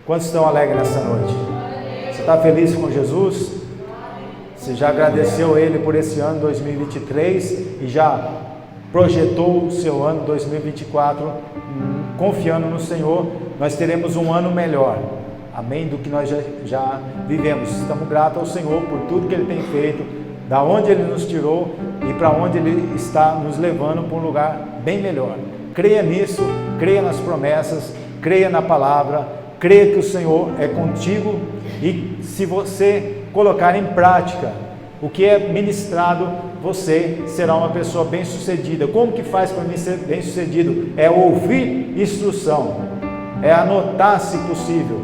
Quantos estão alegres nessa noite? Você está feliz com Jesus? Você já agradeceu Ele por esse ano 2023 e já projetou o seu ano 2024 confiando no Senhor? Nós teremos um ano melhor, amém, do que nós já vivemos. Estamos gratos ao Senhor por tudo que Ele tem feito, da onde Ele nos tirou e para onde Ele está nos levando para um lugar bem melhor. Creia nisso, creia nas promessas, creia na palavra, creia que o Senhor é contigo, e se você colocar em prática o que é ministrado, você será uma pessoa bem-sucedida. Como que faz para mim ser bem-sucedido? É ouvir instrução, é anotar se possível.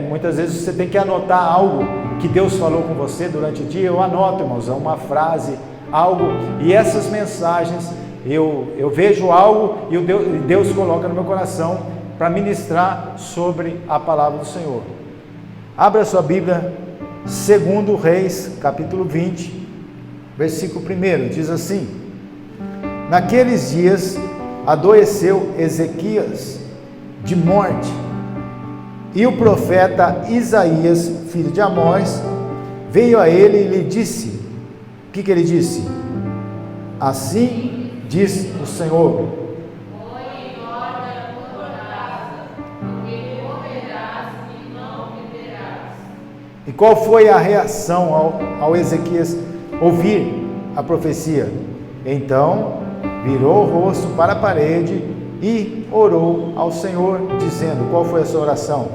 Muitas vezes você tem que anotar algo que Deus falou com você durante o dia. Eu anoto, irmãos, uma frase, algo, e essas mensagens, eu vejo algo e Deus coloca no meu coração para ministrar sobre a palavra do Senhor. Abra sua Bíblia, 2 Reis, capítulo 20, versículo 1, diz assim: naqueles dias adoeceu Ezequias de morte, e o profeta Isaías, filho de Amós, veio a ele e lhe disse, o que ele disse? Assim diz o Senhor: e qual foi a reação ao Ezequias ouvir a profecia? Então virou o rosto para a parede e orou ao Senhor, dizendo, qual foi a sua oração?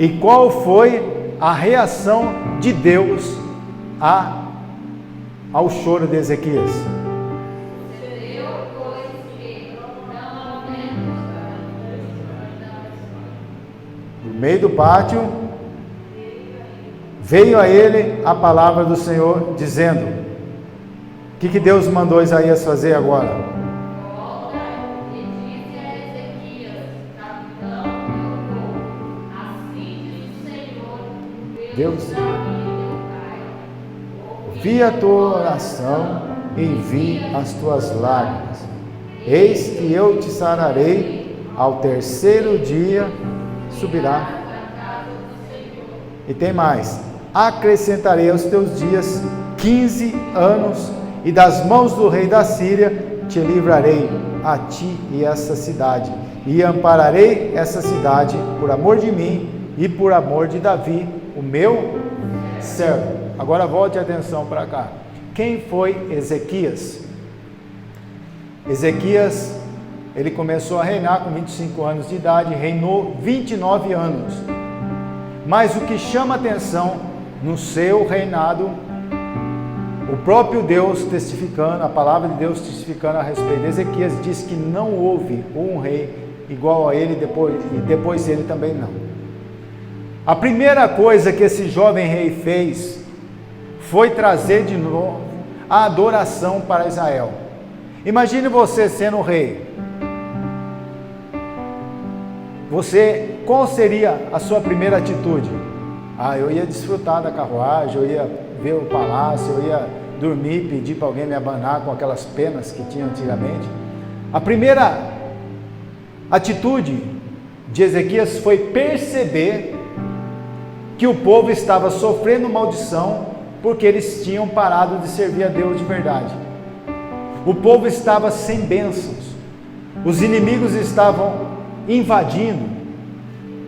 E qual foi a reação de Deus ao choro de Ezequias? No meio do pátio, veio a ele a palavra do Senhor, dizendo, o que Deus mandou Isaías fazer agora? Deus, ouvi a tua oração e vi as tuas lágrimas. Eis que eu te sararei, ao terceiro dia subirá. E tem mais: acrescentarei aos teus dias 15 anos, e das mãos do rei da Síria te livrarei, a ti e essa cidade, e ampararei essa cidade por amor de mim e por amor de Davi, o meu servo. Agora volte a atenção para cá. Quem foi Ezequias? Ezequias, ele começou a reinar com 25 anos de idade, reinou 29 anos. Mas o que chama atenção no seu reinado, o próprio Deus testificando, a palavra de Deus testificando a respeito de Ezequias, diz que não houve um rei igual a ele e depois dele também não. A primeira coisa que esse jovem rei fez foi trazer de novo a adoração para Israel. Imagine você sendo rei. Qual seria a sua primeira atitude? Eu ia desfrutar da carruagem, eu ia ver o palácio, eu ia dormir, pedir para alguém me abanar com aquelas penas que tinha antigamente. A primeira atitude de Ezequias foi perceber que o povo estava sofrendo maldição porque eles tinham parado de servir a Deus de verdade. O povo estava sem bênçãos, os inimigos estavam invadindo,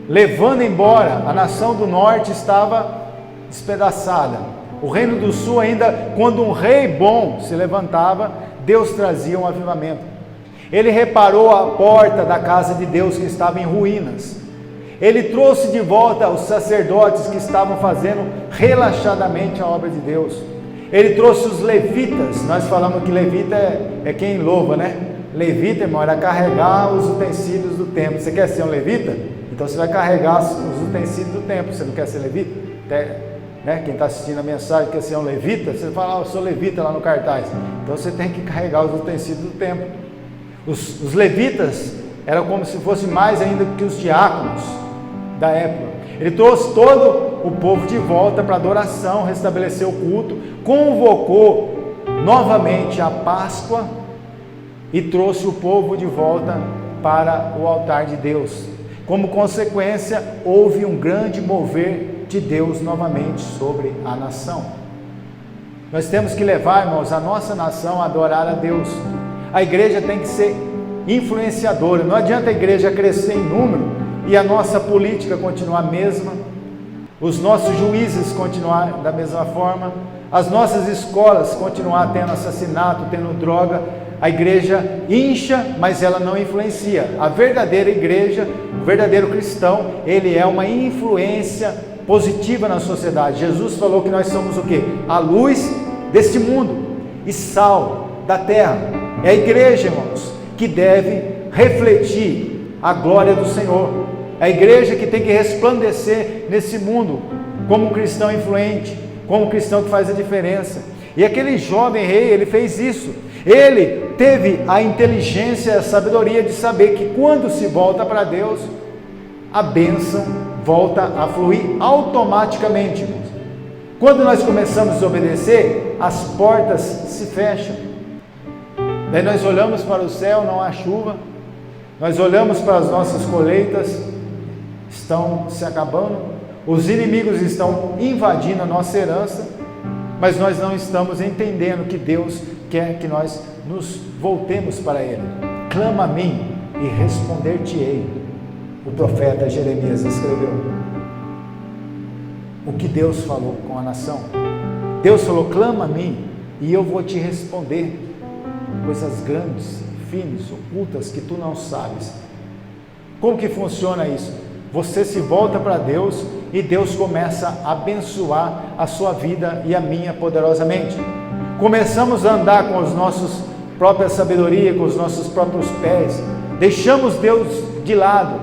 levando embora, a nação do norte estava despedaçada. O reino do sul ainda, quando um rei bom se levantava, Deus trazia um avivamento. Ele reparou a porta da casa de Deus que estava em ruínas. Ele trouxe de volta os sacerdotes que estavam fazendo relaxadamente a obra de Deus. Ele trouxe os levitas. Nós falamos que levita é quem louva, né? Levita, irmão, era carregar os utensílios do templo. Você quer ser um levita? Então você vai carregar os utensílios do templo. Você não quer ser levita? Quem está assistindo a mensagem quer ser um levita? Você fala, eu sou levita lá no cartaz. Então você tem que carregar os utensílios do templo. Os levitas era como se fosse mais ainda que os diáconos da época. Ele trouxe todo o povo de volta para adoração, restabeleceu o culto, convocou novamente a Páscoa e trouxe o povo de volta para o altar de Deus. Como consequência, houve um grande mover de Deus novamente sobre a nação. Nós temos que levar, irmãos, a nossa nação a adorar a Deus. A igreja tem que ser influenciadora. Não adianta a igreja crescer em número e a nossa política continuar a mesma, os nossos juízes continuar da mesma forma, as nossas escolas continuar tendo assassinato, tendo droga. A igreja incha, mas ela não influencia. A verdadeira igreja, o verdadeiro cristão, ele é uma influência positiva na sociedade. Jesus falou que nós somos o quê? A luz deste mundo e sal da terra. É a igreja, irmãos, que deve refletir a glória do Senhor. É a igreja que tem que resplandecer nesse mundo como um cristão influente, como um cristão que faz a diferença. E aquele jovem rei, ele fez isso. Ele teve a inteligência e a sabedoria de saber que quando se volta para Deus, a bênção volta a fluir automaticamente, irmãos. Quando nós começamos a desobedecer, as portas se fecham. Daí nós olhamos para o céu, não há chuva. Nós olhamos para as nossas colheitas, estão se acabando. Os inimigos estão invadindo a nossa herança, mas nós não estamos entendendo que Deus quer que nós nos voltemos para Ele. Clama a mim e responder-te-ei. O profeta Jeremias escreveu. O que Deus falou com a nação? Deus falou: clama a mim e eu vou te responder coisas grandes, finas, ocultas que tu não sabes. Como que funciona isso? Você se volta para Deus e Deus começa a abençoar a sua vida e a minha poderosamente. Começamos a andar com os nossos própria sabedoria, com os nossos próprios pés, deixamos Deus de lado,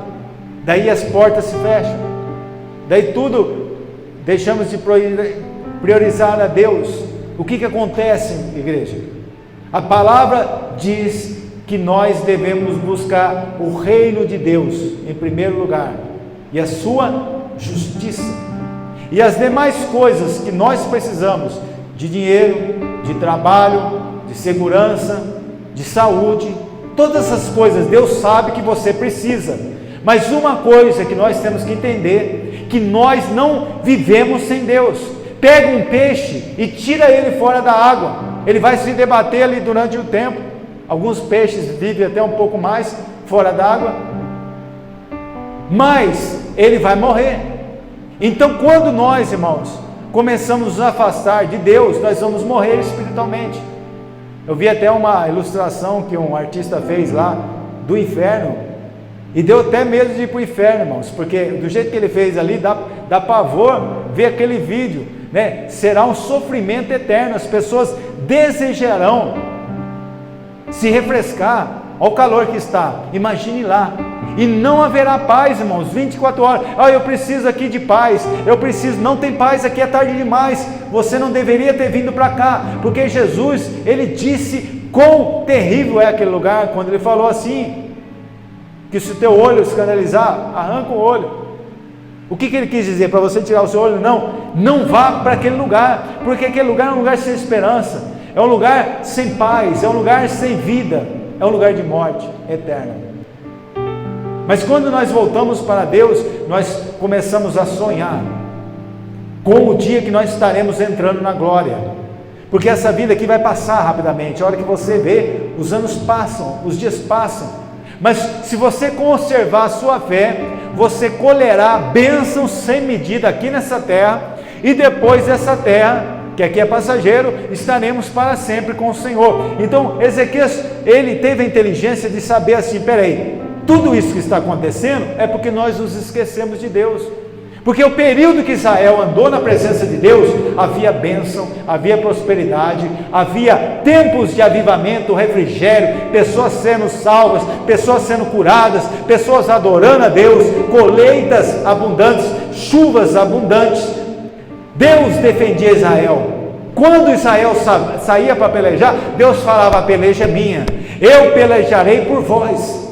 daí as portas se fecham, daí tudo, deixamos de priorizar a Deus. O que acontece, igreja? A palavra diz que nós devemos buscar o reino de Deus em primeiro lugar, e a sua justiça, e as demais coisas que nós precisamos, de dinheiro, de trabalho, de segurança, de saúde, todas essas coisas Deus sabe que você precisa, mas uma coisa que nós temos que entender, que nós não vivemos sem Deus. Pega um peixe e tira ele fora da água, ele vai se debater ali durante o tempo. Alguns peixes vivem até um pouco mais fora d'água, mas ele vai morrer. Então, quando nós, irmãos, começamos a nos afastar de Deus, nós vamos morrer espiritualmente. Eu vi até uma ilustração que um artista fez lá do inferno, e deu até medo de ir para o inferno, irmãos, porque do jeito que ele fez ali, dá pavor ver aquele vídeo, né? Será um sofrimento eterno, as pessoas desejarão se refrescar ao calor que está, imagine lá, e não haverá paz, irmãos, 24 horas, eu preciso aqui de paz, não tem paz aqui, é tarde demais, você não deveria ter vindo para cá, porque Jesus, ele disse quão terrível é aquele lugar, quando ele falou assim, que se o teu olho escandalizar, arranca o olho. O que ele quis dizer? Para você tirar o seu olho? Não vá para aquele lugar, porque aquele lugar é um lugar sem esperança, é um lugar sem paz, é um lugar sem vida, é um lugar de morte eterna. Mas quando nós voltamos para Deus, nós começamos a sonhar com o dia que nós estaremos entrando na glória, porque essa vida aqui vai passar rapidamente. A hora que você vê, os anos passam, os dias passam, mas se você conservar a sua fé, você colherá bênçãos sem medida aqui nessa terra, e depois dessa terra, que aqui é passageiro, estaremos para sempre com o Senhor. Então Ezequias, ele teve a inteligência de saber assim, peraí, tudo isso que está acontecendo é porque nós nos esquecemos de Deus, porque o período que Israel andou na presença de Deus, havia bênção, havia prosperidade, havia tempos de avivamento, refrigério, pessoas sendo salvas, pessoas sendo curadas, pessoas adorando a Deus, colheitas abundantes, chuvas abundantes. Deus defendia Israel. Quando Israel saía para pelejar, Deus falava: a peleja é minha, eu pelejarei por vós.